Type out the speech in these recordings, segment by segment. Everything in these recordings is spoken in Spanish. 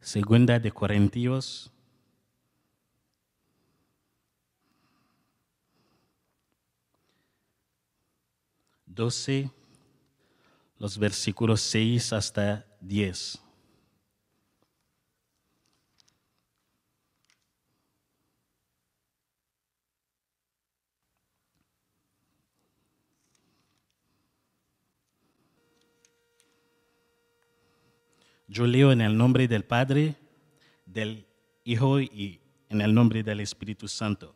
Segunda de Corintios 12, los versículos 6 hasta 10. Yo leo en el nombre del Padre, del Hijo y en el nombre del Espíritu Santo.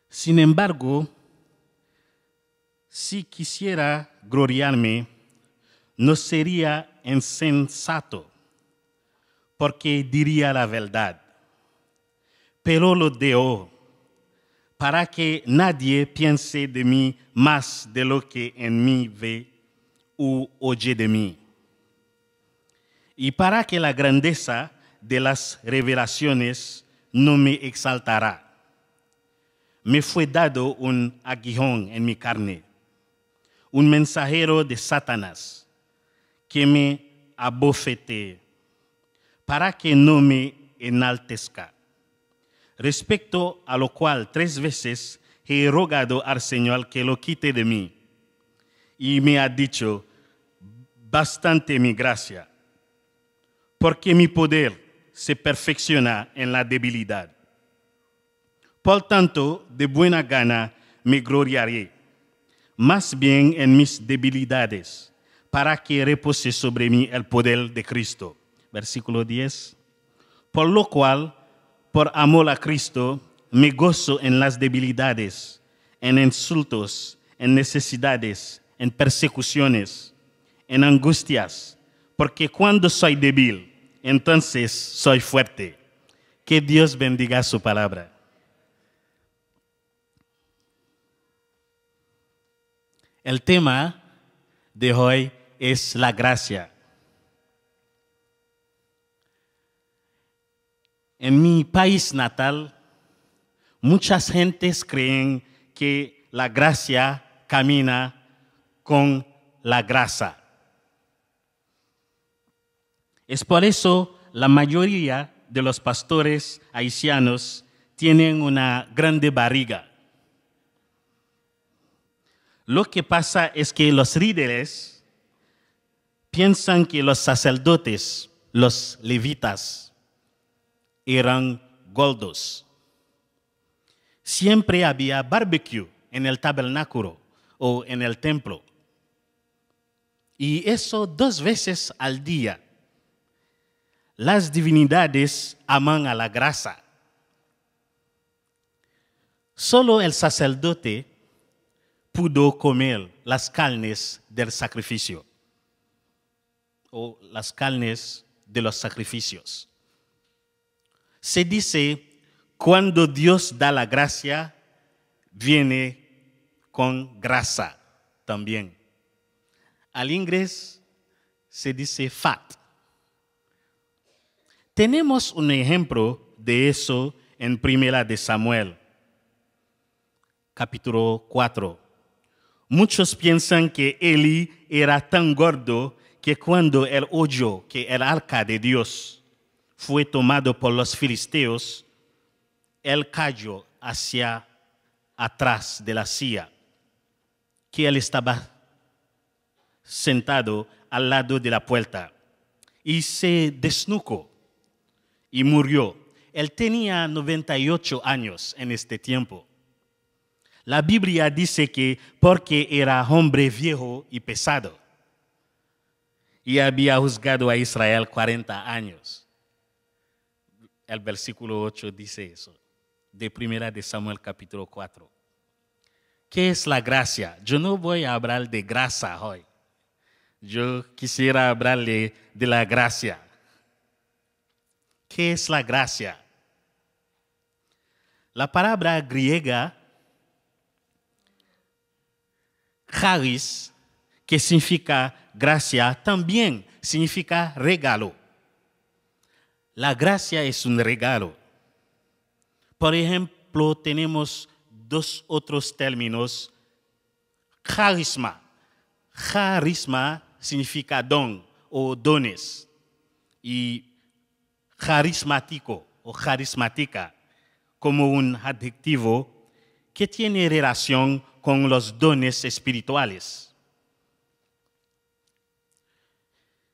Sin embargo, si quisiera gloriarme, no sería insensato, porque diría la verdad. Pero lo dejo, para que nadie piense de mí más de lo que en mí ve u oye de mí. Y para que la grandeza de las revelaciones no me exaltará, me fue dado un aguijón en mi carne, un mensajero de Satanás que me abofetee, para que no me enaltezca. Respecto a lo cual 3 veces he rogado al Señor que lo quite de mí. Y me ha dicho, bastante mi gracia, porque mi poder se perfecciona en la debilidad. Por tanto, de buena gana me gloriaré, más bien en mis debilidades, para que repose sobre mí el poder de Cristo. Versículo 10. Por lo cual, por amor a Cristo, me gozo en las debilidades, en insultos, en necesidades, en persecuciones, en angustias, porque cuando soy débil, entonces soy fuerte. Que Dios bendiga su palabra. El tema de hoy es la gracia. En mi país natal, muchas gentes creen que la gracia camina con la grasa. Es por eso la mayoría de los pastores haitianos tienen una grande barriga. Lo que pasa es que los líderes piensan que los sacerdotes, los levitas, eran gordos. Siempre había barbecue en el tabernáculo o en el templo. Y eso 2 veces al día. Las divinidades aman a la grasa. Solo el sacerdote pudo comer las carnes del sacrificio o las carnes de los sacrificios. Se dice, cuando Dios da la gracia, viene con grasa también. Al inglés se dice fat. Tenemos un ejemplo de eso en 1 de Samuel, capítulo 4. Muchos piensan que Eli era tan gordo que cuando él oyó que el arca de Dios fue tomado por los filisteos, él cayó hacia atrás de la silla, que él estaba sentado al lado de la puerta, y se desnucó y murió. Él tenía 98 años en este tiempo. La Biblia dice que porque era hombre viejo y pesado, y había juzgado a Israel 40 años. El versículo 8 dice eso, de 1 de Samuel capítulo 4. ¿Qué es la gracia? Yo no voy a hablar de grasa hoy. Yo quisiera hablarle de la gracia. ¿Qué es la gracia? La palabra griega charis, que significa gracia, también significa regalo. La gracia es un regalo. Por ejemplo, tenemos 2 otros términos. Carisma. Carisma significa don o dones. Y carismático o carismática como un adjetivo que tiene relación con los dones espirituales.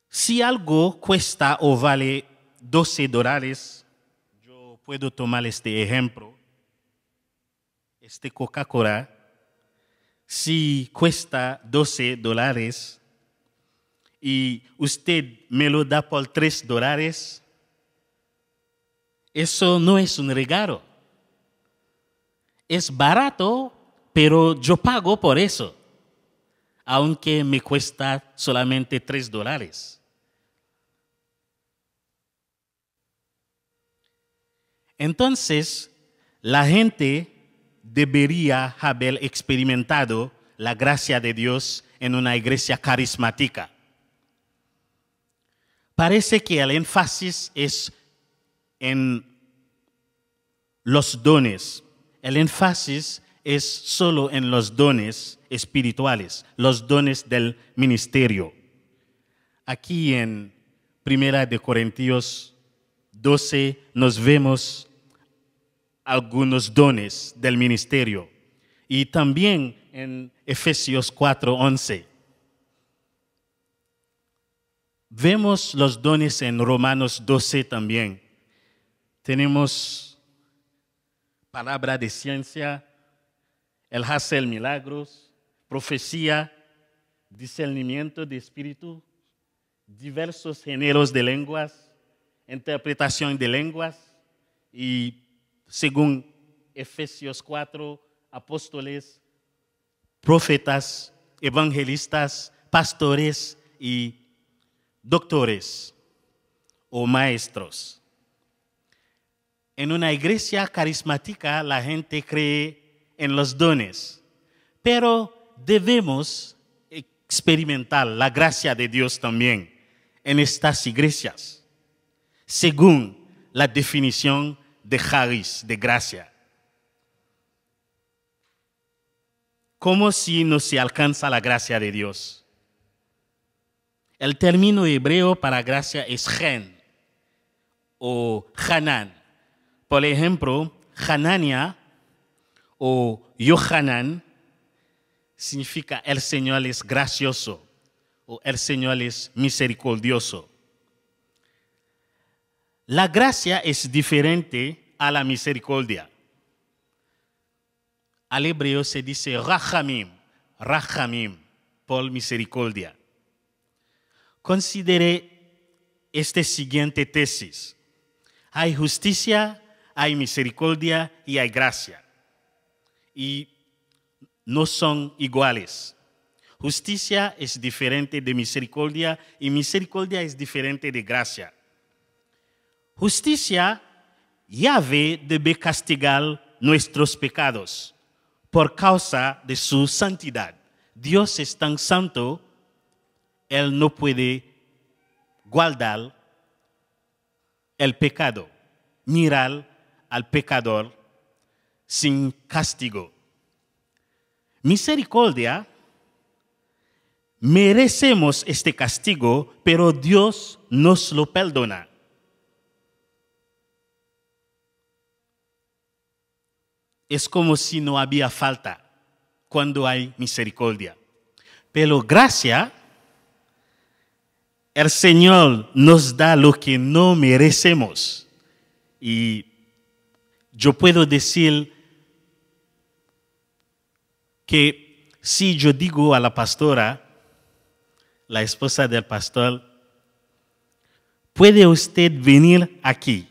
Si algo cuesta o vale $12, yo puedo tomar este ejemplo. Este Coca-Cola, si cuesta $12 y usted me lo da por $3, eso no es un regalo. Es barato, pero yo pago por eso, aunque me cuesta solamente $3. Entonces, la gente debería haber experimentado la gracia de Dios en una iglesia carismática. Parece que el énfasis es en los dones. El énfasis es solo en los dones espirituales, los dones del ministerio. Aquí en 1 Corintios 12 nos vemos algunos dones del ministerio. Y también en Efesios 4:11. Vemos los dones en Romanos 12 también. Tenemos palabra de ciencia, el hacer milagros, profecía, discernimiento de espíritu, diversos géneros de lenguas, interpretación de lenguas y, según Efesios 4, apóstoles, profetas, evangelistas, pastores y doctores o maestros. En una iglesia carismática la gente cree en los dones, pero debemos experimentar la gracia de Dios también en estas iglesias, según la definición de charis, de gracia. ¿Cómo si no se alcanza la gracia de Dios? El término hebreo para gracia es gen o hanan. Por ejemplo, Hanania o Yohanan significa el Señor es gracioso o el Señor es misericordioso. La gracia es diferente a la misericordia. Al hebreo se dice rachamim, rachamim, por misericordia. Considere esta siguiente tesis. Hay justicia, hay misericordia y hay gracia. Y no son iguales. Justicia es diferente de misericordia y misericordia es diferente de gracia. Justicia, Yahvé debe castigar nuestros pecados por causa de su santidad. Dios es tan santo, Él no puede guardar el pecado, mirar al pecador sin castigo. Misericordia, merecemos este castigo, pero Dios nos lo perdona. Es como si no había falta cuando hay misericordia. Pero gracia, el Señor nos da lo que no merecemos. Y yo puedo decir que si yo digo a la pastora, la esposa del pastor, ¿puede usted venir aquí,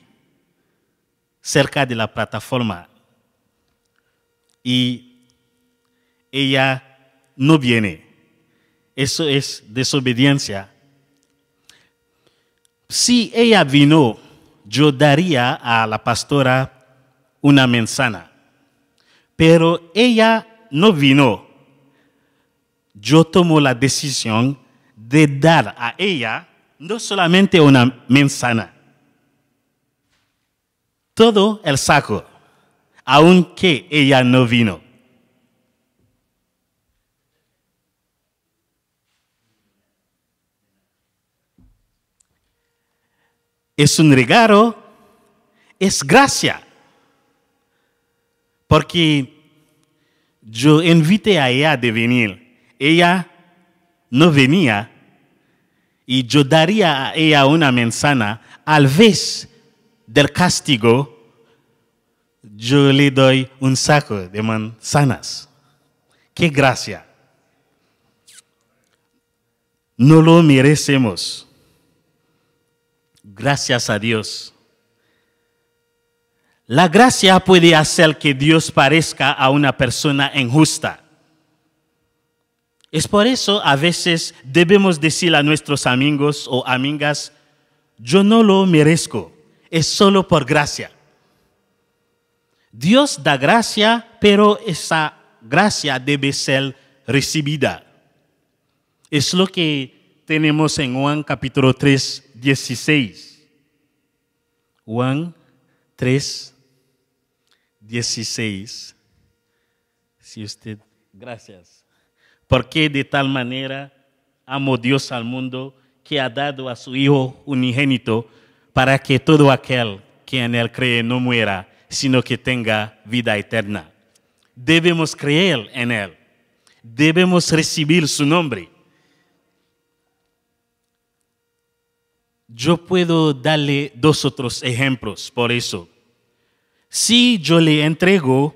cerca de la plataforma? Y ella no viene. Eso es desobediencia. Si ella vino, yo daría a la pastora una manzana. Pero ella no vino. Yo tomo la decisión de dar a ella no solamente una manzana, todo el saco, aunque ella no vino. es un regalo, es gracia. Porque yo invité a ella de venir. Ella no venía y yo daría a ella una manzana. Al vez del castigo, yo le doy un saco de manzanas. ¡Qué gracia! No lo merecemos. Gracias a Dios. La gracia puede hacer que Dios parezca a una persona injusta. Es por eso a veces debemos decir a nuestros amigos o amigas, yo no lo merezco, es solo por gracia. Dios da gracia, pero esa gracia debe ser recibida. Es lo que tenemos en Juan capítulo 3, 16. Juan 3, 16. Si usted, gracias. Porque de tal manera amó Dios al mundo que ha dado a su Hijo unigénito para que todo aquel que en él cree no muera, sino que tenga vida eterna. Debemos creer en él. Debemos recibir su nombre. Yo puedo darle dos otros ejemplos por eso. Si yo le entrego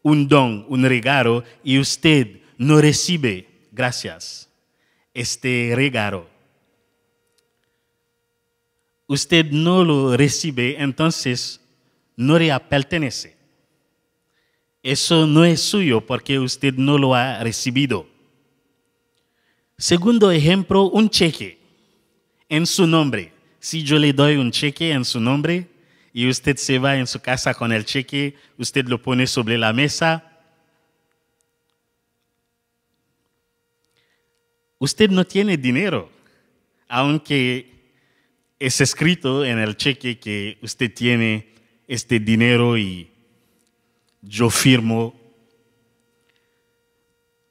un don, un regalo, y usted no recibe, gracias, este regalo, usted no lo recibe, entonces no le pertenece. Eso no es suyo porque usted no lo ha recibido. Segundo ejemplo, un cheque en su nombre. Si yo le doy un cheque en su nombre y usted se va en su casa con el cheque, usted lo pone sobre la mesa, usted no tiene dinero, aunque es escrito en el cheque que usted tiene este dinero y yo firmo.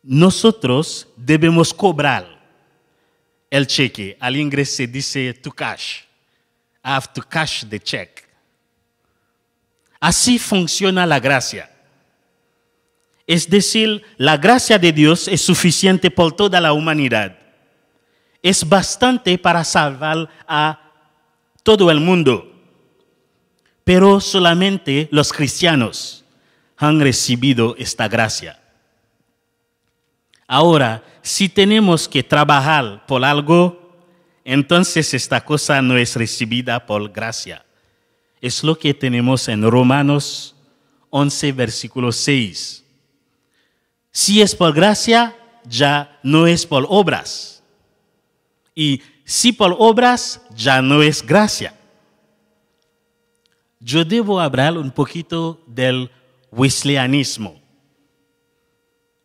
Nosotros debemos cobrar el cheque. Al inglés se dice to cash. I have to cash the check. Así funciona la gracia. Es decir, la gracia de Dios es suficiente por toda la humanidad. Es bastante para salvar a todo el mundo. Pero solamente los cristianos han recibido esta gracia. Ahora, si tenemos que trabajar por algo, entonces esta cosa no es recibida por gracia. Es lo que tenemos en Romanos 11, versículo 6. Si es por gracia, ya no es por obras. Y si por obras, ya no es gracia. Yo debo hablar un poquito del wesleyanismo,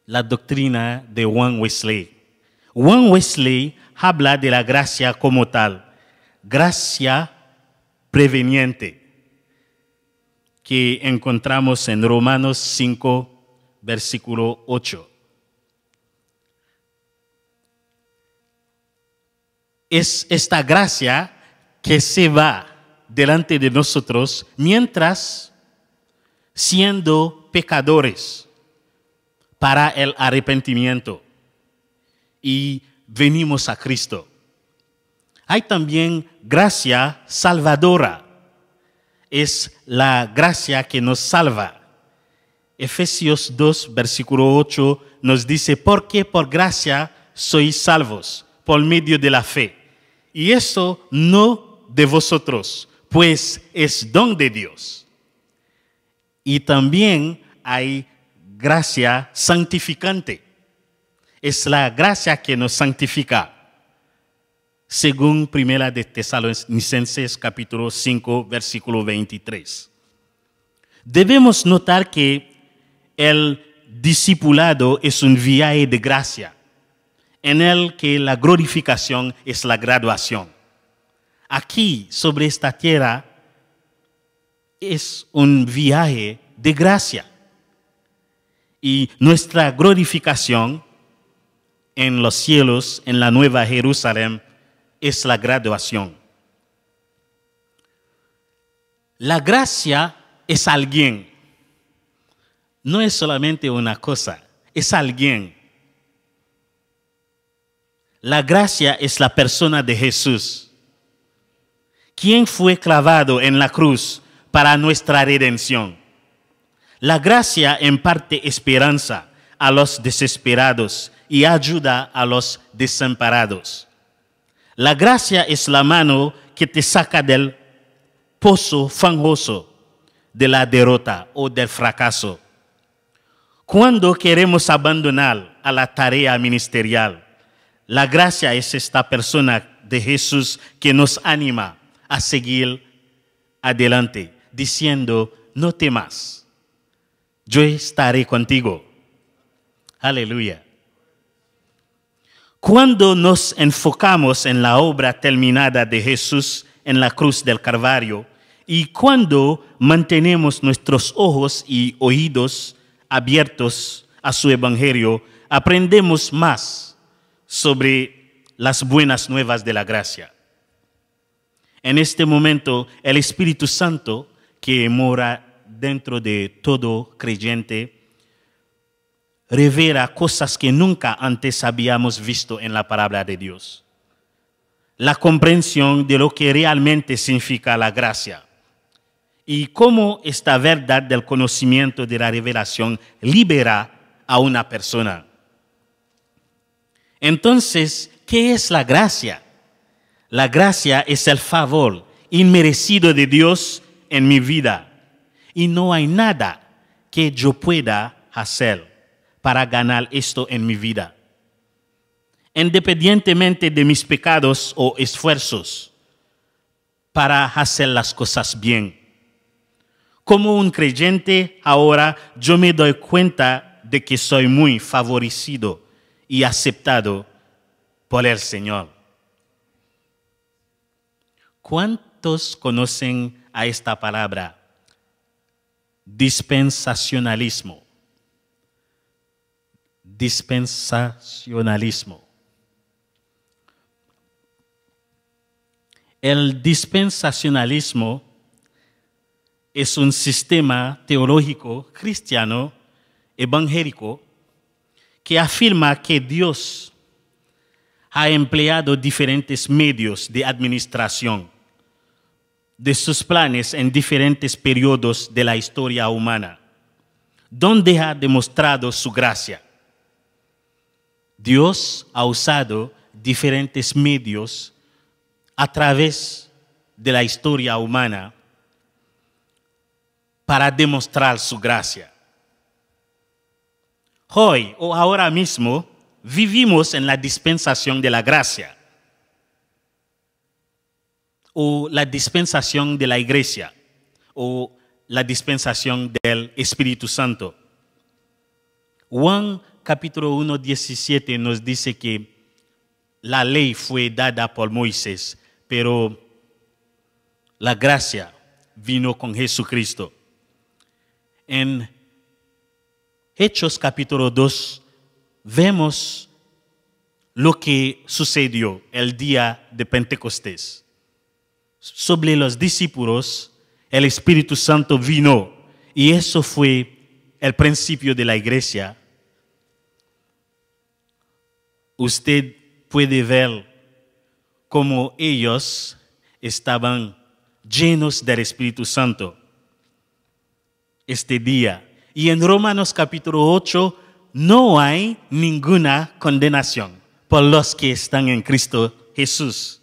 la doctrina de Juan Wesley. Juan Wesley habla de la gracia como tal, gracia preveniente, que encontramos en Romanos 5, versículo 8. Es esta gracia que se va delante de nosotros mientras siendo pecadores para el arrepentimiento y venimos a Cristo. Hay también gracia salvadora. Es la gracia que nos salva. Efesios 2, versículo 8 nos dice, porque por gracia sois salvos por medio de la fe. Y eso no de vosotros, pues es don de Dios. Y también hay gracia santificante. Es la gracia que nos santifica. Según Primera de Tesalonicenses capítulo 5, versículo 23. Debemos notar que el discipulado es un viaje de gracia, en el que la glorificación es la graduación. Aquí, sobre esta tierra, es un viaje de gracia. Y nuestra glorificación en los cielos, en la Nueva Jerusalén, es la graduación. La gracia es alguien. No es solamente una cosa, es alguien. La gracia es la persona de Jesús, quien fue clavado en la cruz para nuestra redención. La gracia imparte esperanza a los desesperados y ayuda a los desamparados. La gracia es la mano que te saca del pozo fangoso de la derrota o del fracaso. Cuando queremos abandonar a la tarea ministerial, la gracia es esta persona de Jesús que nos anima a seguir adelante, diciendo, no temas, yo estaré contigo. Aleluya. Cuando nos enfocamos en la obra terminada de Jesús en la cruz del Calvario y cuando mantenemos nuestros ojos y oídos abiertos a su evangelio, aprendemos más sobre las buenas nuevas de la gracia. En este momento, el Espíritu Santo que mora dentro de todo creyente revela cosas que nunca antes habíamos visto en la palabra de Dios. La comprensión de lo que realmente significa la gracia y cómo esta verdad del conocimiento de la revelación libera a una persona. Entonces, ¿qué es la gracia? La gracia es el favor inmerecido de Dios en mi vida y no hay nada que yo pueda hacer para ganar esto en mi vida. Independientemente de mis pecados o esfuerzos para hacer las cosas bien. Como un creyente, ahora yo me doy cuenta de que soy muy favorecido y aceptado por el Señor. ¿Cuántos conocen a esta palabra? Dispensacionalismo. Dispensacionalismo. El dispensacionalismo es un sistema teológico cristiano evangélico que afirma que Dios ha empleado diferentes medios de administración de sus planes en diferentes periodos de la historia humana, donde ha demostrado su gracia. Dios ha usado diferentes medios a través de la historia humana para demostrar su gracia. Hoy o ahora mismo vivimos en la dispensación de la gracia o la dispensación de la iglesia o la dispensación del Espíritu Santo. Juan capítulo 1, 17 nos dice que la ley fue dada por Moisés, pero la gracia vino con Jesucristo. En Hechos capítulo 2 vemos lo que sucedió el día de Pentecostés. Sobre los discípulos, el Espíritu Santo vino y eso fue el principio de la iglesia. Usted puede ver cómo ellos estaban llenos del Espíritu Santo este día. Y en Romanos capítulo 8 no hay ninguna condenación por los que están en Cristo Jesús.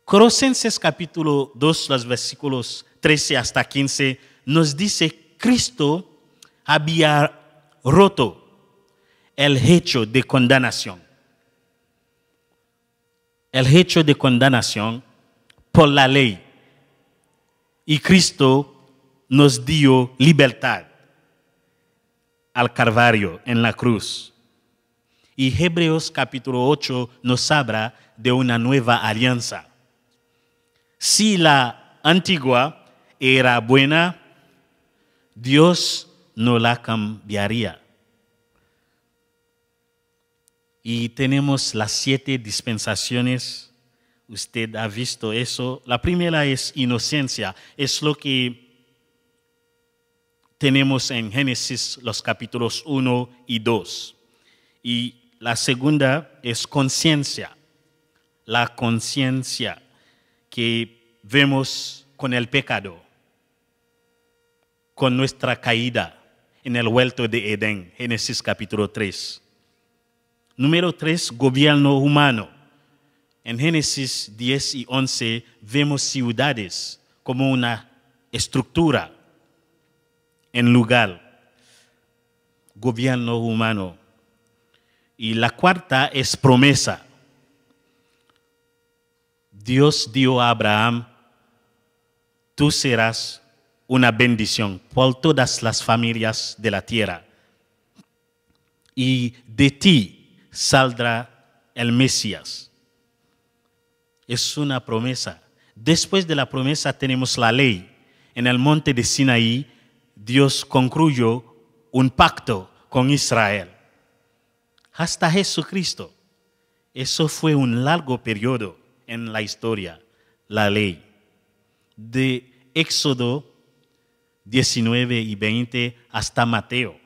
Colosenses capítulo 2, los versículos 13 hasta 15, nos dice que Cristo había roto el hecho de condenación. El hecho de condenación por la ley. Y Cristo nos dio libertad al Calvario en la cruz. Y Hebreos capítulo 8 nos habla de una nueva alianza. Si la antigua era buena, Dios no la cambiaría. Y tenemos las 7 dispensaciones Usted ha visto eso. La primera es inocencia. Es lo que tenemos en Génesis, los capítulos 1 y 2. Y la segunda es conciencia. La conciencia que vemos con el pecado, con nuestra caída en el huerto de Edén, Génesis capítulo 3. Número 3, gobierno humano. En Génesis 10 y 11 vemos ciudades como una estructura en lugar. Gobierno humano. Y la cuarta es promesa. Dios dijo a Abraham, tú serás una bendición por todas las familias de la tierra. Y de ti saldrá el Mesías. Es una promesa. Después de la promesa tenemos la ley. En el monte de Sinaí, Dios concluyó un pacto con Israel. Hasta Jesucristo. Eso fue un largo periodo en la historia, la ley. De Éxodo 19 y 20 hasta Mateo.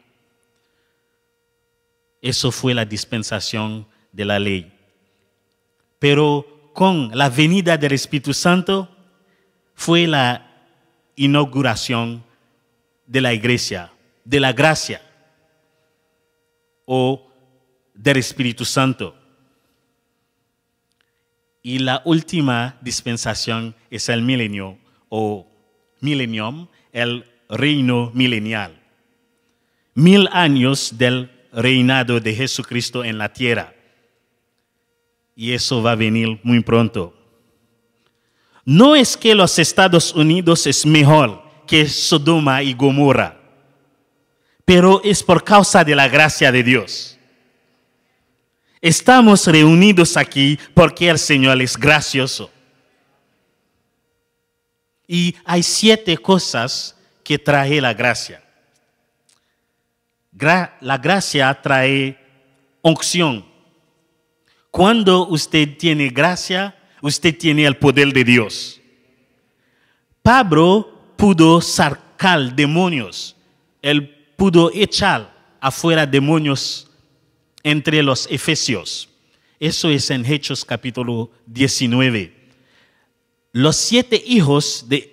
Eso fue la dispensación de la ley. Pero con la venida del Espíritu Santo fue la inauguración de la iglesia, de la gracia o del Espíritu Santo. Y la última dispensación es el milenio o millennium, el reino milenial. 1000 años del reinado de Jesucristo en la tierra. Y eso va a venir muy pronto. No es que los Estados Unidos es mejor que Sodoma y Gomorra, pero es por causa de la gracia de Dios. Estamos reunidos aquí porque el Señor es gracioso. Y hay 7 cosas que trae la gracia. La gracia trae unción. Cuando usted tiene gracia, usted tiene el poder de Dios. Pablo pudo sacar demonios. Él pudo echar afuera demonios entre los efesios. Eso es en Hechos capítulo 19. Los 7 hijos de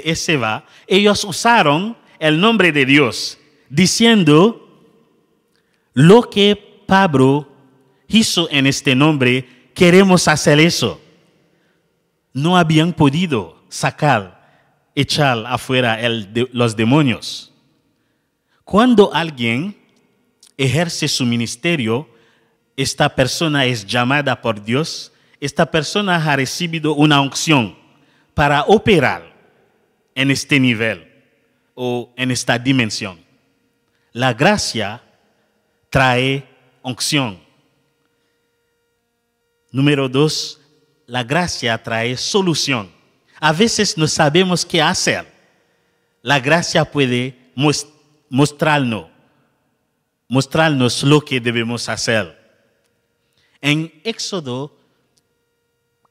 Esceva, ellos usaron el nombre de Dios, diciendo, lo que Pablo hizo en este nombre, queremos hacer eso. No habían podido echar afuera los demonios. Cuando alguien ejerce su ministerio, esta persona es llamada por Dios, esta persona ha recibido una unción para operar en este nivel o en esta dimensión. La gracia trae unción. Número 2, la gracia trae solución. A veces no sabemos qué hacer. La gracia puede mostrarnos lo que debemos hacer. En Éxodo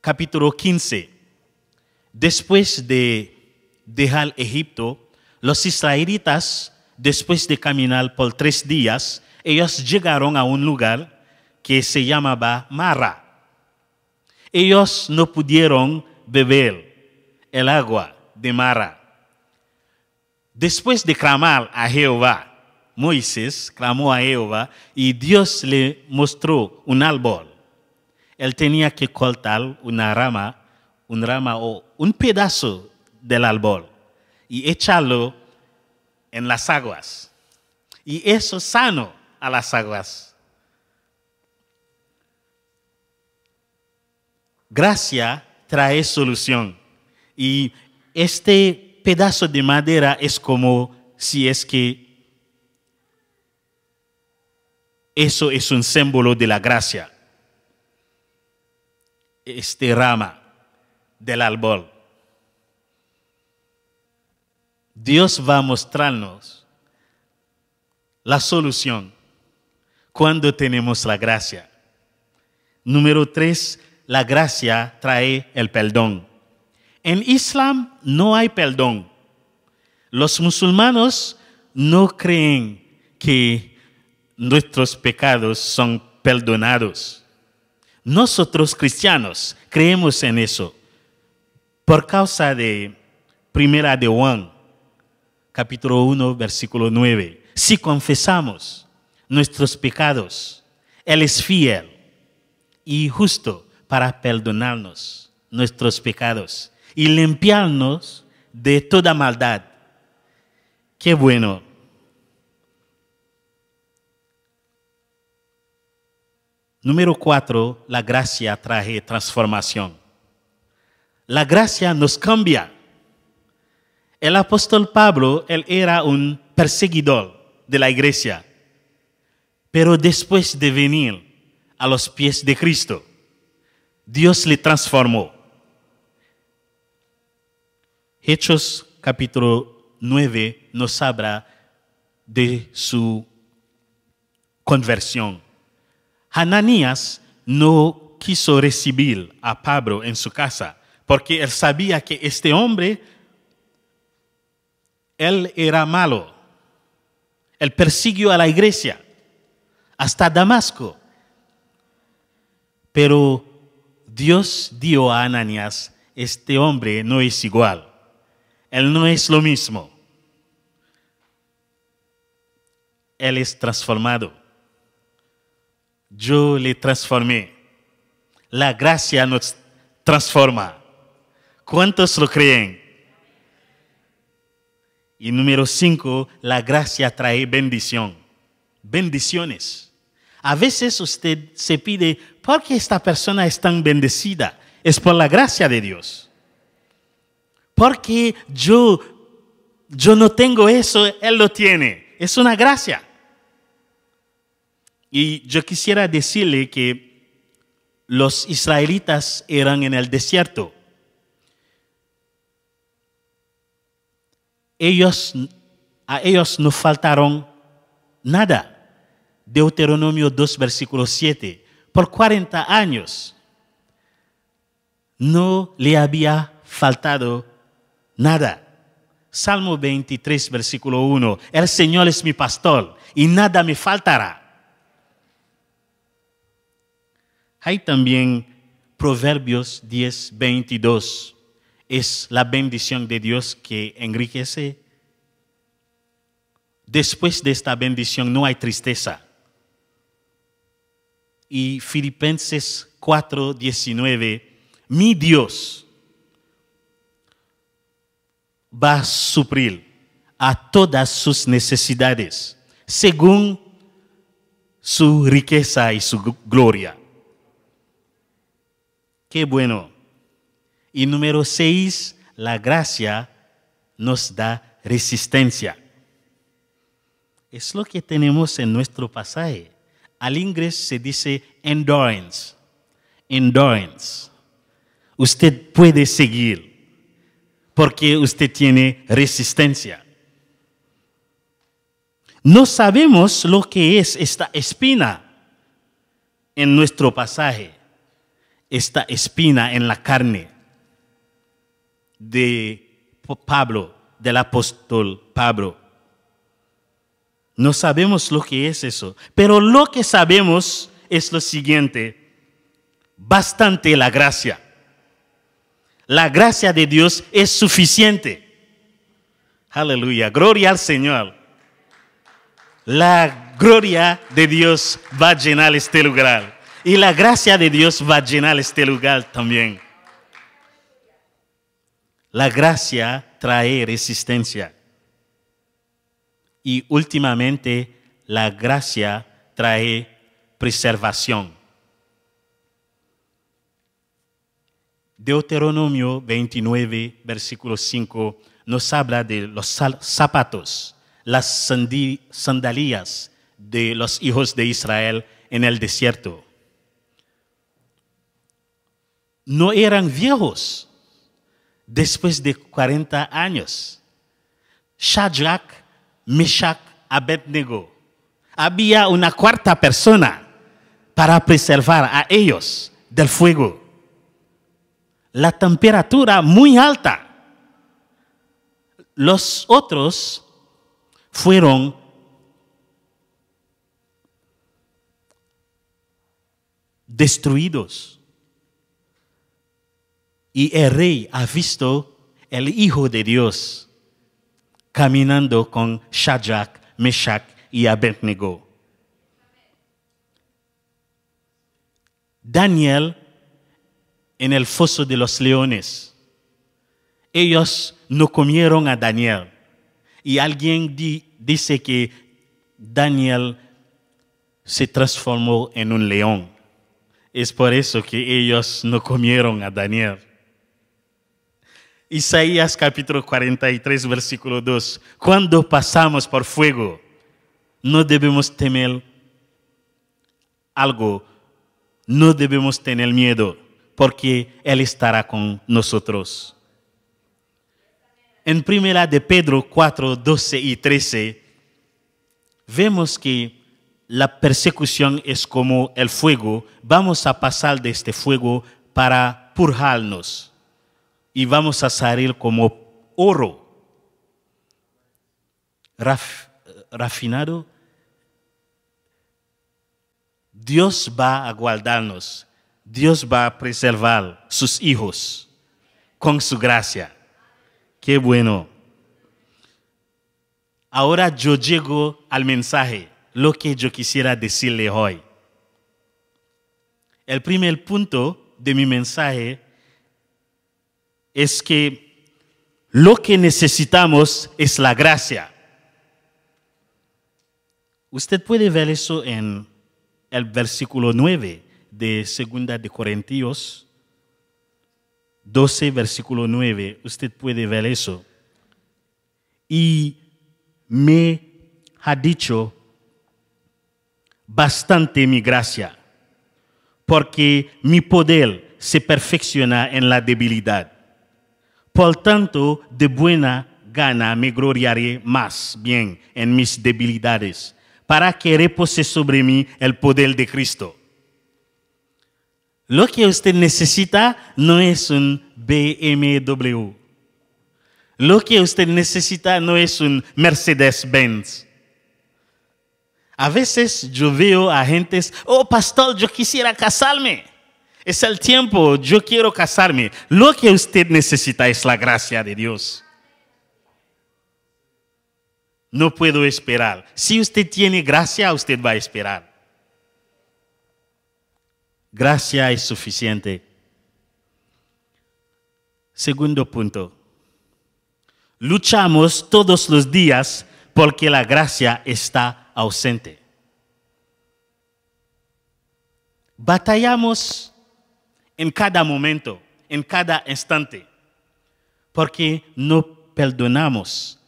capítulo 15, después de dejar Egipto, los israelitas, después de caminar por 3 días, ellos llegaron a un lugar que se llamaba Mara. Ellos no pudieron beber el agua de Mara. Después de clamar a Jehová, Moisés clamó a Jehová y Dios le mostró un árbol. Él tenía que cortar una rama o un pedazo del árbol y echarlo en las aguas. Y eso sanó a las aguas. Gracia trae solución. Y este pedazo de madera es como si es que eso es un símbolo de la gracia. Este rama del árbol. Dios va a mostrarnos la solución cuando tenemos la gracia. Número 3, la gracia trae el perdón. En Islam no hay perdón. Los musulmanes no creen que nuestros pecados son perdonados. Nosotros cristianos creemos en eso. Por causa de Primera de Juan, capítulo 1, versículo 9. Si confesamos nuestros pecados, Él es fiel y justo para perdonarnos nuestros pecados y limpiarnos de toda maldad. Qué bueno. Número 4, la gracia trae transformación. La gracia nos cambia. El apóstol Pablo, él era un perseguidor de la iglesia, pero después de venir a los pies de Cristo, Dios le transformó. Hechos capítulo 9 nos habla de su conversión. Ananías no quiso recibir a Pablo en su casa porque él sabía que este hombre, él era malo. Él persiguió a la iglesia hasta Damasco. Pero Dios dio a Ananías, este hombre no es igual. Él no es lo mismo. Él es transformado. Yo le transformé. La gracia nos transforma. ¿Cuántos lo creen? Y número 5, la gracia trae bendición. Bendiciones. A veces usted se pide, ¿por qué esta persona es tan bendecida? Es por la gracia de Dios. Porque yo no tengo eso, Él lo tiene. Es una gracia. Y yo quisiera decirle que los israelitas eran en el desierto. A ellos no faltaron nada. Deuteronomio 2, versículo 7. Por 40 años no le había faltado nada. Salmo 23, versículo 1. El Señor es mi pastor y nada me faltará. Hay también Proverbios 10, 22. Es la bendición de Dios que enriquece. Después de esta bendición no hay tristeza. Y Filipenses 4, 19. Mi Dios va a suplir a todas sus necesidades según su riqueza y su gloria. Qué bueno. Y número 6, la gracia nos da resistencia. Es lo que tenemos en nuestro pasaje. Al inglés se dice endurance. Endurance. Usted puede seguir porque usted tiene resistencia. No sabemos lo que es esta espina en nuestro pasaje. Esta espina en la carne de Pablo, del apóstol Pablo. No sabemos lo que es eso, pero lo que sabemos es lo siguiente: bastante la gracia. La gracia de Dios es suficiente. Aleluya, gloria al Señor. La gloria de Dios va a llenar este lugar. Y la gracia de Dios va a llenar este lugar también. La gracia trae resistencia. Y últimamente, la gracia trae preservación. Deuteronomio 29, versículo 5, nos habla de los zapatos, las sandalias de los hijos de Israel en el desierto. No eran viejos después de 40 años. Shadrach, Meshach, Abednego. Había una cuarta persona, para preservar a ellos del fuego. La temperatura muy alta. Los otros fueron destruidos. Y el rey ha visto el Hijo de Dios caminando con Shadrach, Meshach y Abednego. Daniel en el foso de los leones. Ellos no comieron a Daniel. Y alguien dice que Daniel se transformó en un león. Es por eso que ellos no comieron a Daniel. Isaías capítulo 43, versículo 2. Cuando pasamos por fuego, no debemos temer algo, no debemos tener miedo, porque Él estará con nosotros. En primera de Pedro 4, 12 y 13, vemos que la persecución es como el fuego. Vamos a pasar de este fuego para purgarnos. Y vamos a salir como oro refinado. Dios va a guardarnos. Dios va a preservar sus hijos con su gracia. Qué bueno. Ahora yo llego al mensaje, lo que yo quisiera decirle hoy. El primer punto de mi mensaje es que lo que necesitamos es la gracia. Usted puede ver eso en el versículo 9 de 2 de Corintios 12, versículo 9. Usted puede ver eso. Y me ha dicho bastante mi gracia, porque mi poder se perfecciona en la debilidad. Por tanto, de buena gana me gloriaré más bien en mis debilidades, para que repose sobre mí el poder de Cristo. Lo que usted necesita no es un BMW. Lo que usted necesita no es un Mercedes-Benz. A veces yo veo a gentes, oh pastor, yo quisiera casarme. Es el tiempo, yo quiero casarme. Lo que usted necesita es la gracia de Dios. No puedo esperar. Si usted tiene gracia, usted va a esperar. Gracia es suficiente. Segundo punto. Luchamos todos los días porque la gracia está ausente. Batallamos en cada momento, en cada instante, porque no perdonamos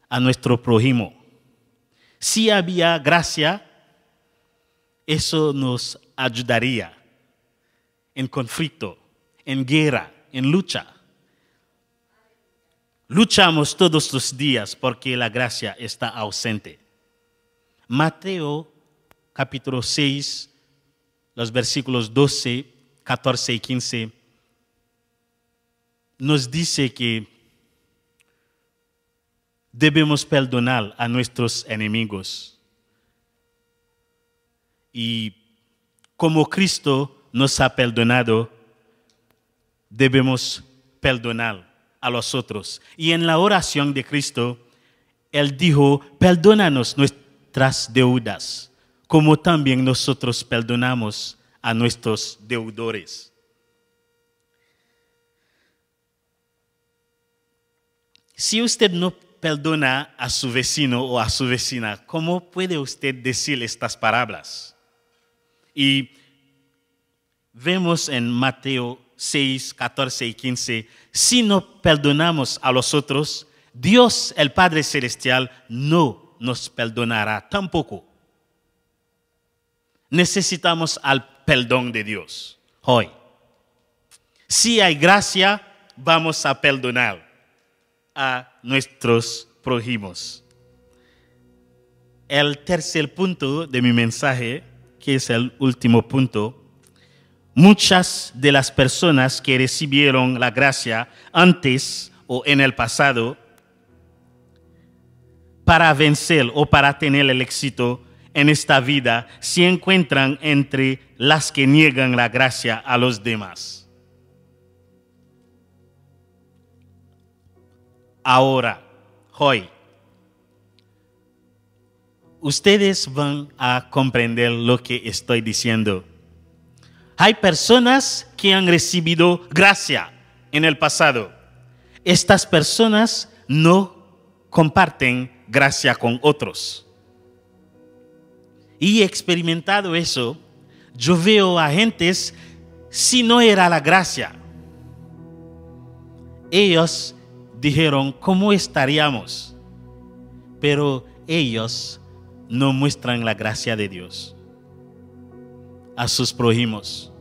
a nuestro prójimo. Si había gracia, eso nos ayudaría en conflicto, en guerra, en lucha. Luchamos todos los días porque la gracia está ausente. Mateo capítulo 6, los versículos 12, 14 y 15, nos dice que debemos perdonar a nuestros enemigos. Y como Cristo nos ha perdonado, debemos perdonar a los otros. Y en la oración de Cristo, Él dijo, perdónanos nuestras deudas, como también nosotros perdonamos a nuestros deudores. Si usted no perdona a su vecino o a su vecina, ¿cómo puede usted decir estas palabras? Y vemos en Mateo 6, 14 y 15, si no perdonamos a los otros, Dios, el Padre Celestial, no nos perdonará tampoco. Necesitamos al perdón de Dios hoy. Si hay gracia, vamos a perdonar a nuestros prójimos. El tercer punto de mi mensaje que es el último punto, muchas de las personas que recibieron la gracia antes o en el pasado, para vencer o para tener el éxito en esta vida, se encuentran entre las que niegan la gracia a los demás. Ahora, hoy, ustedes van a comprender lo que estoy diciendo. Hay personas que han recibido gracia en el pasado. Estas personas no comparten gracia con otros. Y experimentado eso, yo veo a gentes, si no era la gracia, ellos dijeron, ¿cómo estaríamos? Pero ellos no muestran la gracia de Dios a sus prójimos.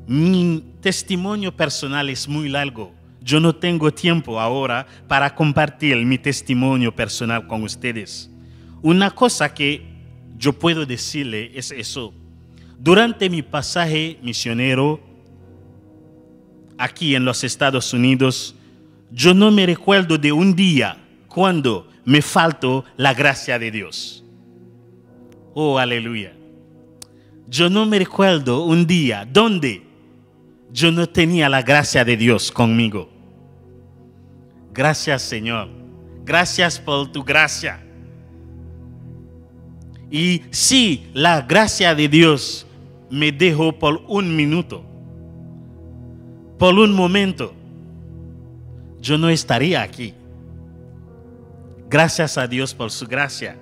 Mi testimonio personal es muy largo. Yo no tengo tiempo ahora para compartir mi testimonio personal con ustedes. Una cosa que yo puedo decirle es eso. Durante mi pasaje misionero aquí en los Estados Unidos, yo no me recuerdo de un día cuando me faltó la gracia de Dios. Oh, aleluya. Yo no me recuerdo un día donde yo no tenía la gracia de Dios conmigo. Gracias, Señor. Gracias por tu gracia. Y si la gracia de Dios me dejó por un minuto, por un momento, yo no estaría aquí. Gracias a Dios por su gracia.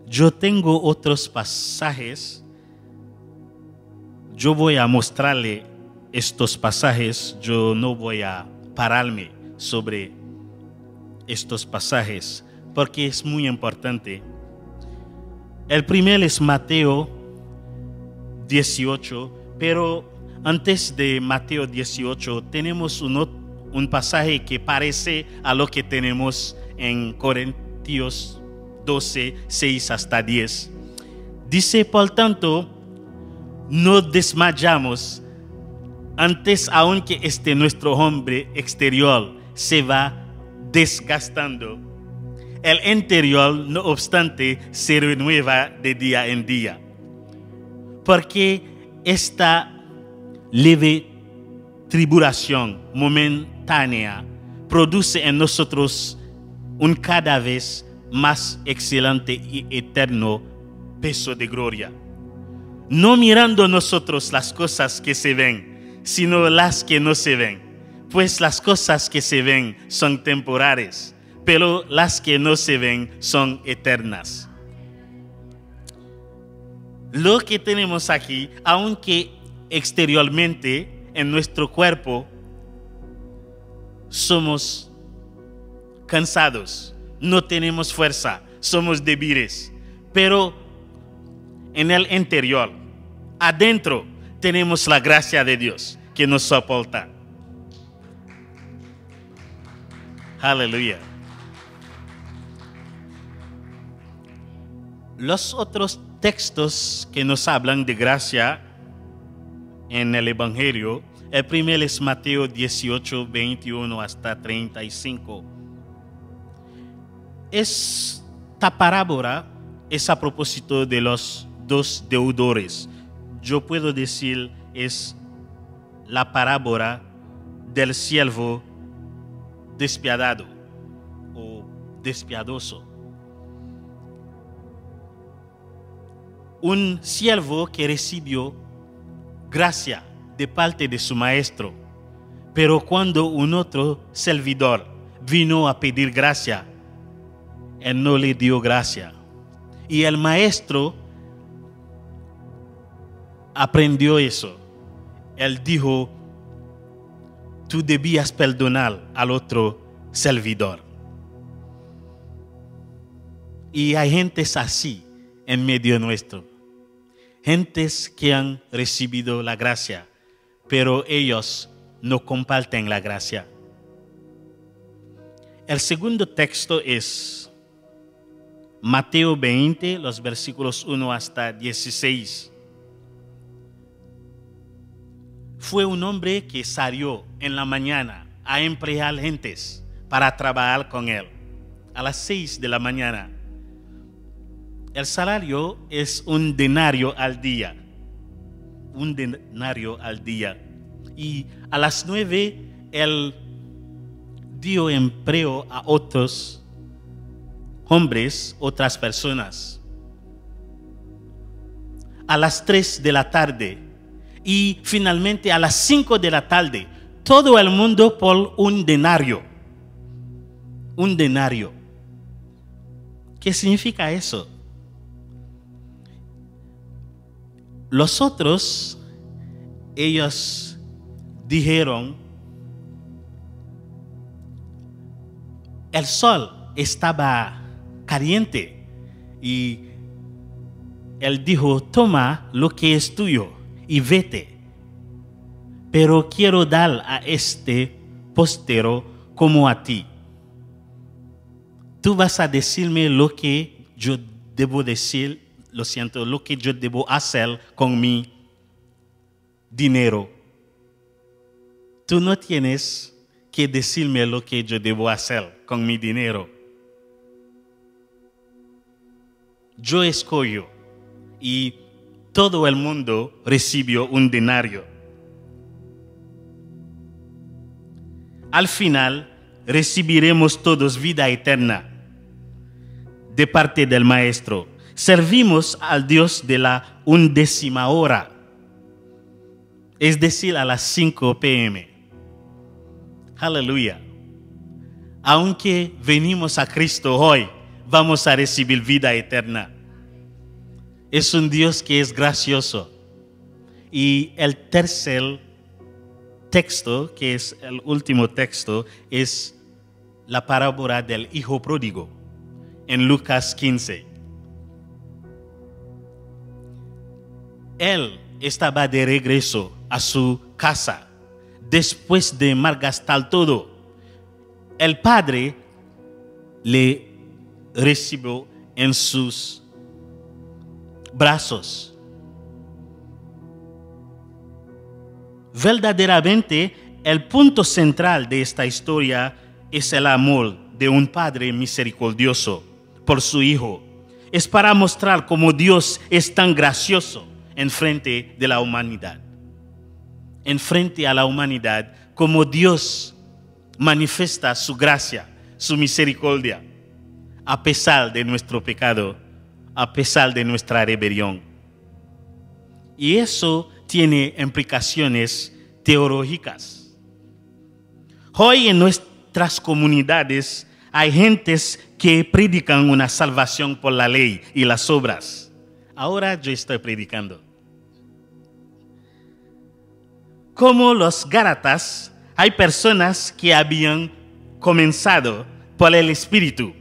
Yo tengo otros pasajes. Yo voy a mostrarle estos pasajes. Yo no voy a pararme sobre estos pasajes porque es muy importante. El primero es Mateo 18, pero antes de Mateo 18 tenemos un pasaje que parece a lo que tenemos en Corintios 12, 6 hasta 10. Dice, por tanto, no desmayamos antes, aunque nuestro hombre exterior se va desgastando, el interior, no obstante, se renueva de día en día. Porque esta leve tribulación momentánea produce en nosotros un cada vez más excelente y eterno peso de gloria. No mirando nosotros las cosas que se ven, sino las que no se ven. Pues las cosas que se ven son temporales, pero las que no se ven son eternas. Lo que tenemos aquí, aunque exteriormente en nuestro cuerpo somos cansados, no tenemos fuerza, somos débiles, pero en el interior, adentro, tenemos la gracia de Dios que nos soporta. Aleluya. Los otros textos que nos hablan de gracia en el Evangelio, el primero es Mateo 18, 21 hasta 35. Esta parábola es a propósito de los dos deudores. Yo puedo decir, es la parábola del siervo despiadado o despiadoso. Un siervo que recibió gracia de parte de su maestro, pero cuando un otro servidor vino a pedir gracia, él no le dio gracia. Y el maestro aprendió eso. Él dijo, tú debías perdonar al otro servidor. Y hay gentes así en medio nuestro. Gentes que han recibido la gracia, pero ellos no comparten la gracia. El segundo texto es Mateo 20, los versículos 1 hasta 16. Fue un hombre que salió en la mañana a emplear gentes para trabajar con él. A las 6 de la mañana. El salario es un denario al día. Un denario al día. Y a las 9 él dio empleo a otros hombres, otras personas. A las 3 de la tarde y finalmente a las 5 de la tarde, todo el mundo por un denario. Un denario. ¿Qué significa eso? Los otros, ellos dijeron, el sol estaba caliente y él dijo, toma lo que es tuyo y vete, pero quiero dar a este postero como a ti. Tú vas a decirme lo que yo debo decir, lo siento, lo que yo debo hacer con mi dinero. Tú no tienes que decirme lo que yo debo hacer con mi dinero. Yo escojo y todo el mundo recibió un denario. Al final recibiremos todos vida eterna de parte del Maestro. Servimos al Dios de la 11ª hora, es decir, a las 5 p.m. Aleluya. Aunque venimos a Cristo hoy, vamos a recibir vida eterna. Es un Dios que es gracioso. Y el tercer texto, que es el último texto, es la parábola del hijo pródigo en Lucas 15. Él estaba de regreso a su casa después de malgastar todo. El padre le recibió en sus brazos. Verdaderamente, el punto central de esta historia es el amor de un padre misericordioso por su hijo. Es para mostrar cómo Dios es tan gracioso en frente de la humanidad. En frente a la humanidad, como Dios manifiesta su gracia, su misericordia, a pesar de nuestro pecado, a pesar de nuestra rebelión. Y eso tiene implicaciones teológicas. Hoy en nuestras comunidades hay gentes que predican una salvación por la ley y las obras. Ahora yo estoy predicando. Como los Gálatas, hay personas que habían comenzado por el Espíritu,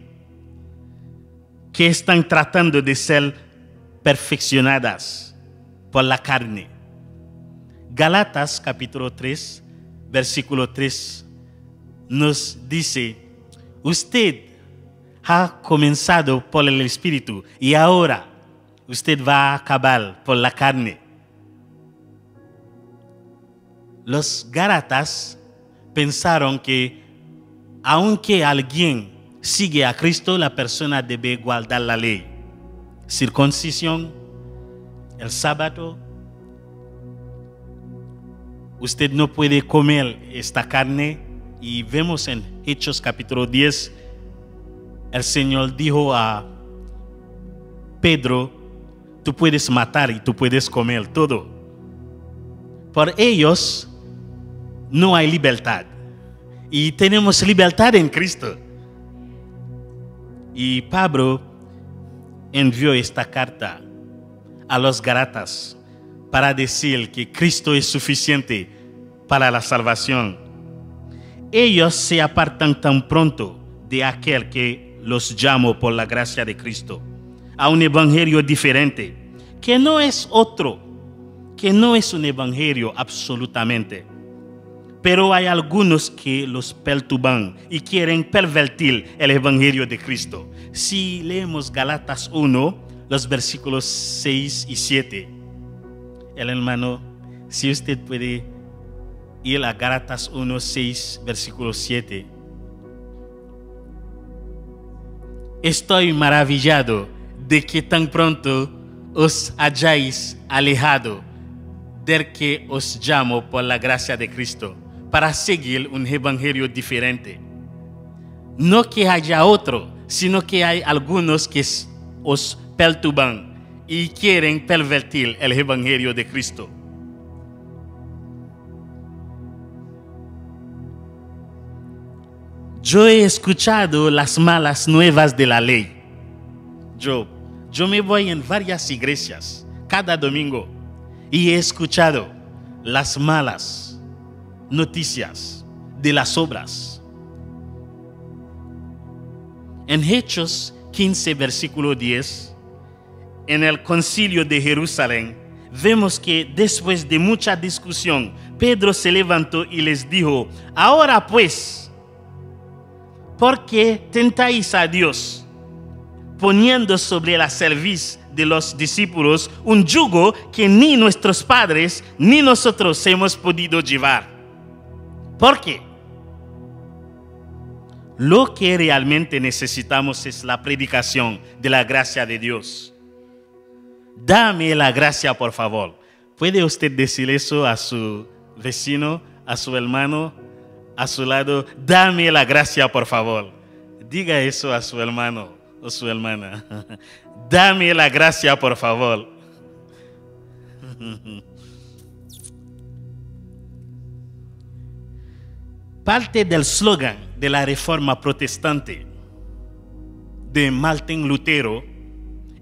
que están tratando de ser perfeccionadas por la carne. Gálatas capítulo 3, versículo 3 nos dice, usted ha comenzado por el Espíritu y ahora usted va a acabar por la carne. Los Gálatas pensaron que aunque alguien sigue a Cristo, la persona debe guardar la ley. Circuncisión, el sábado. Usted no puede comer esta carne. Y vemos en Hechos capítulo 10, el Señor dijo a Pedro, tú puedes matar y tú puedes comer todo. Por ellos no hay libertad. Y tenemos libertad en Cristo. Y Pablo envió esta carta a los Gálatas para decir que Cristo es suficiente para la salvación. Ellos se apartan tan pronto de aquel que los llamó por la gracia de Cristo a un evangelio diferente, que no es otro, que no es un evangelio absolutamente. Pero hay algunos que los perturban y quieren pervertir el Evangelio de Cristo. Si leemos Gálatas 1, los versículos 6 y 7, el hermano, si usted puede ir a Gálatas 1, 6, versículo 7. Estoy maravillado de que tan pronto os hayáis alejado del que os llamo por la gracia de Cristo, para seguir un evangelio diferente. No que haya otro, sino que hay algunos que os perturban y quieren pervertir el evangelio de Cristo. Yo he escuchado las malas nuevas de la ley. Yo me voy en varias iglesias cada domingo y he escuchado las malas noticias de las obras. En Hechos 15, versículo 10, en el concilio de Jerusalén, vemos que después de mucha discusión, Pedro se levantó y les dijo: ahora pues, ¿por qué tentáis a Dios, poniendo sobre la cerviz de los discípulos un yugo que ni nuestros padres ni nosotros hemos podido llevar? ¿Por qué? Lo que realmente necesitamos es la predicación de la gracia de Dios. Dame la gracia, por favor. ¿Puede usted decir eso a su vecino, a su hermano, a su lado? Dame la gracia, por favor. Diga eso a su hermano o su hermana. Dame la gracia, por favor. Parte del slogan de la Reforma Protestante de Martín Lutero,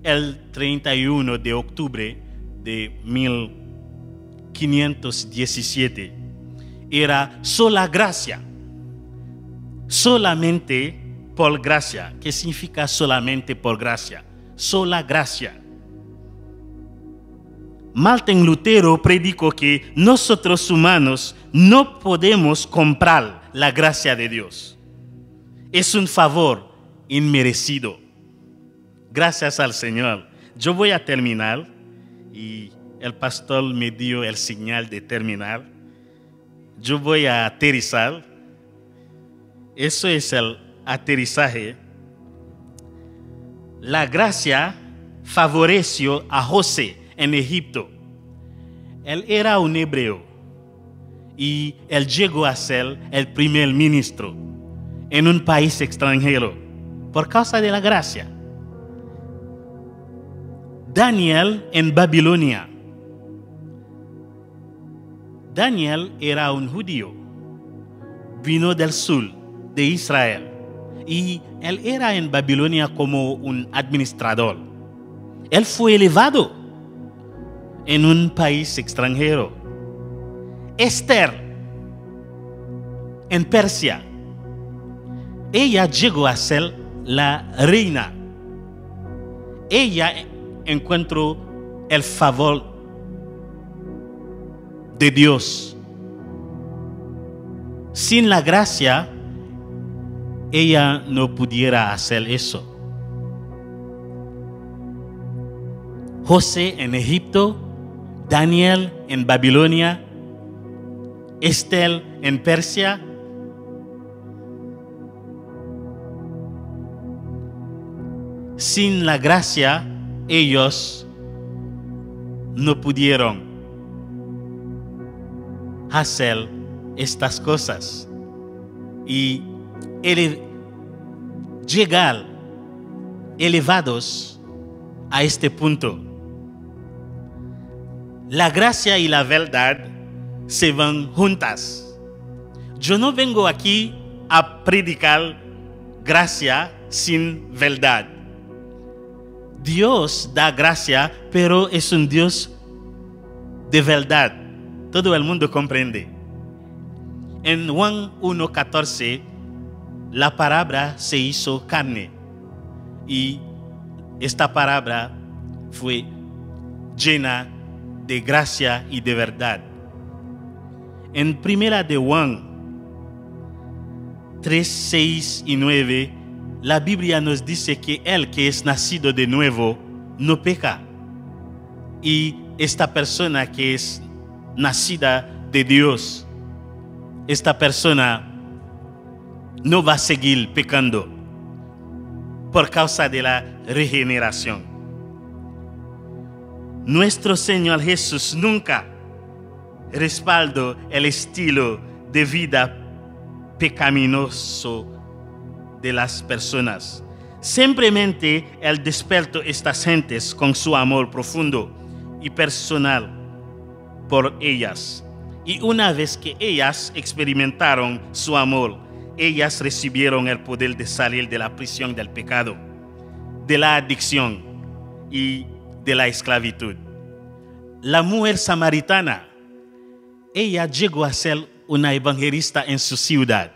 el 31 de octubre de 1517, era sola gracia, solamente por gracia. ¿Qué significa solamente por gracia? Sola gracia. Martín Lutero predicó que nosotros humanos no podemos comprar la gracia de Dios. Es un favor inmerecido. Gracias al Señor. Yo voy a terminar y el pastor me dio el señal de terminar. Yo voy a aterrizar. Eso es el aterrizaje. La gracia favoreció a José en Egipto. Él era un hebreo y él llegó a ser el primer ministro en un país extranjero por causa de la gracia. Daniel en Babilonia. Daniel era un judío, vino del sur de Israel y él era en Babilonia como un administrador. Él fue elevado en un país extranjero. Esther en Persia, ella llegó a ser la reina. Ella encontró el favor de Dios. Sin la gracia, ella no pudiera hacer eso. José en Egipto, Daniel en Babilonia, Esther en Persia. Sin la gracia, ellos no pudieron hacer estas cosas y llegar elevados a este punto. La gracia y la verdad se van juntas. Yo no vengo aquí a predicar gracia sin verdad. Dios da gracia, pero es un Dios de verdad. Todo el mundo comprende. En Juan 1:14, la palabra se hizo carne. Y esta palabra fue llena de gracia y de verdad. En Primera de Juan 3, 6 y 9, la Biblia nos dice que el que es nacido de nuevo no peca. Y esta persona que es nacida de Dios, esta persona no va a seguir pecando por causa de la regeneración. Nuestro Señor Jesús nunca respaldó el estilo de vida pecaminoso de las personas. Simplemente Él despertó estas gentes con su amor profundo y personal por ellas. Y una vez que ellas experimentaron su amor, ellas recibieron el poder de salir de la prisión del pecado, de la adicción y de la esclavitud. La mujer samaritana, ella llegó a ser una evangelista en su ciudad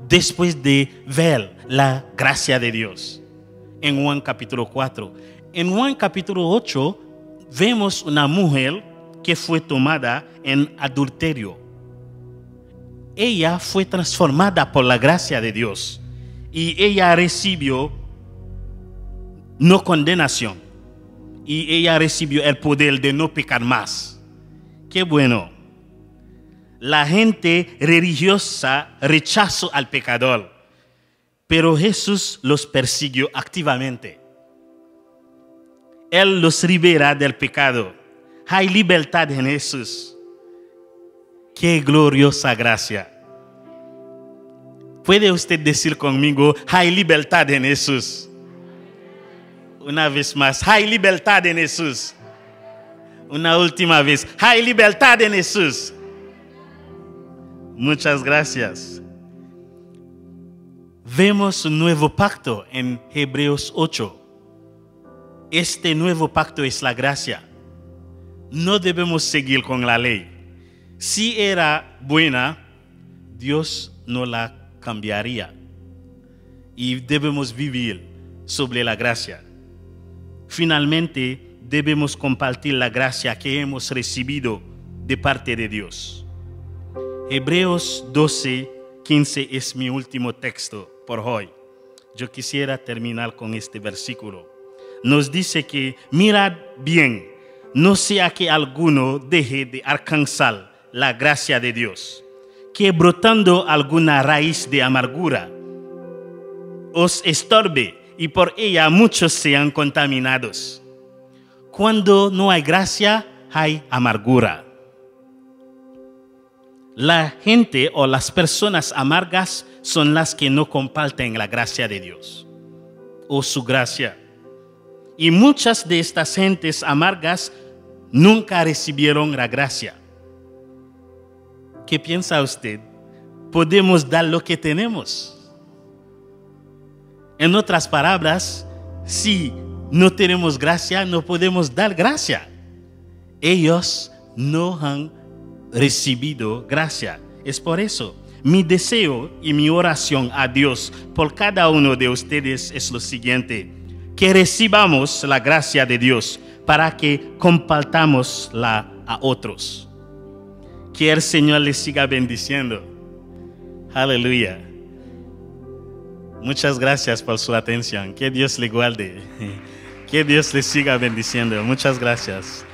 después de ver la gracia de Dios. En Juan capítulo 4. En Juan capítulo 8 vemos una mujer que fue tomada en adulterio. Ella fue transformada por la gracia de Dios y ella recibió no condenación y ella recibió el poder de no pecar más. Qué bueno. La gente religiosa rechazó al pecador, pero Jesús los persiguió activamente. Él los libera del pecado. Hay libertad en Jesús. ¡Qué gloriosa gracia! ¿Puede usted decir conmigo, hay libertad en Jesús? Una vez más, hay libertad en Jesús. Una última vez, hay libertad en Jesús. Muchas gracias. Vemos un nuevo pacto en Hebreos 8. Este nuevo pacto es la gracia. No debemos seguir con la ley. Si era buena, Dios no la cambiaría. Y debemos vivir sobre la gracia. Finalmente, debemos compartir la gracia que hemos recibido de parte de Dios. Hebreos 12, 15 es mi último texto por hoy. Yo quisiera terminar con este versículo. Nos dice que mirad bien, no sea que alguno deje de alcanzar la gracia de Dios, que brotando alguna raíz de amargura os estorbe y por ella muchos sean contaminados. Cuando no hay gracia, hay amargura. La gente o las personas amargas son las que no comparten la gracia de Dios o su gracia. Y muchas de estas gentes amargas nunca recibieron la gracia. ¿Qué piensa usted? Podemos dar lo que tenemos. En otras palabras, si no tenemos gracia, no podemos dar gracia. Ellos no han recibido gracia. Es por eso mi deseo y mi oración a Dios por cada uno de ustedes es lo siguiente: que recibamos la gracia de Dios para que compartámosla a otros. Que el Señor les siga bendiciendo. Aleluya. Muchas gracias por su atención. Que Dios le guarde. Que Dios les siga bendiciendo. Muchas gracias.